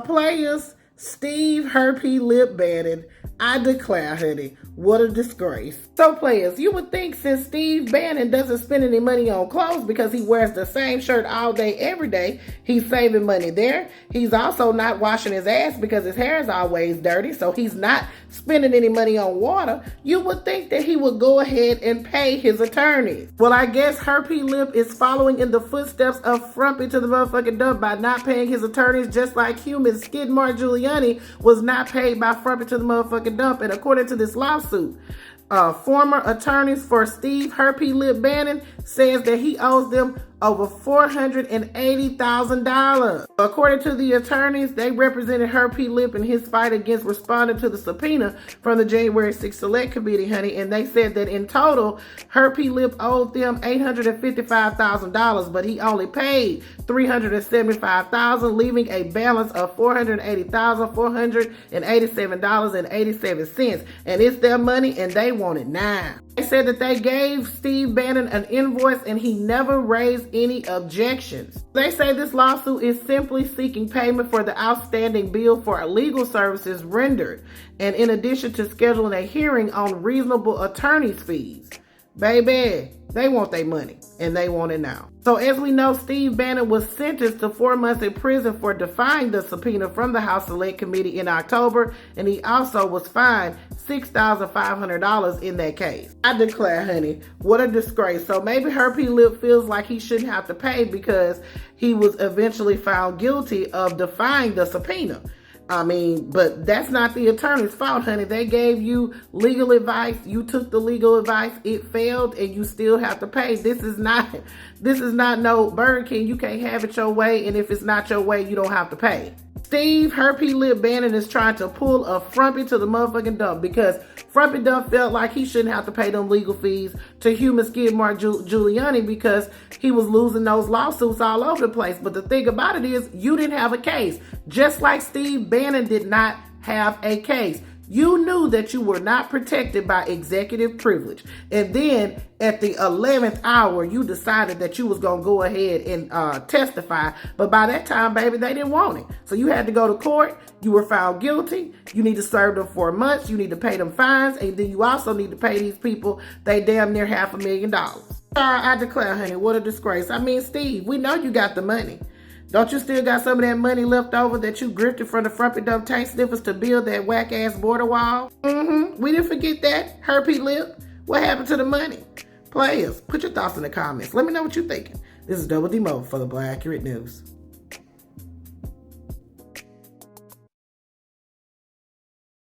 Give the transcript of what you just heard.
Players, Steve Herpy Lip Bannon. I declare, honey, what a disgrace. So players, you would think since Steve Bannon doesn't spend any money on clothes because he wears the same shirt all day, every day, he's saving money there. He's also not washing his ass because his hair is always dirty, so he's not spending any money on water. You would think that he would go ahead and pay his attorneys. Well, I guess Herpy Lip is following in the footsteps of Frumpy to the motherfucking dump by not paying his attorneys, just like human Skidmore Giuliani was not paid by Frumpy to the motherfucking dump. And according to this lawsuit, former attorneys for Steve Herpy Lip Bannon says that he owes them over $480,000. According to the attorneys, they represented Herpy Lip in his fight against responding to the subpoena from the January 6th Select Committee, honey, and they said that in total, Herpy Lip owed them $855,000, but he only paid $375,000, leaving a balance of $480,487.87. And it's their money, and they want it now. They said that they gave Steve Bannon an invoice and he never raised any objections. They say this lawsuit is simply seeking payment for the outstanding bill for legal services rendered, and in addition to scheduling a hearing on reasonable attorney's fees. Baby, they want their money, and they want it now. So as we know, Steve Bannon was sentenced to 4 months in prison for defying the subpoena from the House Select Committee in October, and he also was fined $6,500 in that case. I declare, honey, what a disgrace. So maybe Herpy Lip feels like he shouldn't have to pay because he was eventually found guilty of defying the subpoena. I mean, but that's not the attorney's fault, honey. They gave you legal advice. You took the legal advice. It failed, and you still have to pay. This is not no Burger King. You can't have it your way, and if it's not your way, you don't have to pay. Steve Herpy Lip Bannon is trying to pull a Frumpy to the motherfucking dump because Frumpy Dump felt like he shouldn't have to pay them legal fees to human Skidmore Giuliani because he was losing those lawsuits all over the place. But the thing about it is, you didn't have a case. Just like Steve Bannon did not have a case. You knew that you were not protected by executive privilege. And then at the 11th hour, you decided that you was going to go ahead and testify. But by that time, baby, they didn't want it. So you had to go to court. You were found guilty. You need to serve them 4 months. You need to pay them fines. And then you also need to pay these people, they damn near $500,000. I declare, honey, what a disgrace. I mean, Steve, we know you got the money. Don't you still got some of that money left over that you grifted from the Frumpy Dump tank sniffers to build that whack-ass border wall? We didn't forget that. Herpy Lip. What happened to the money? Players, put your thoughts in the comments. Let me know what you're thinking. This is Double D Mo for the Black Accurate News.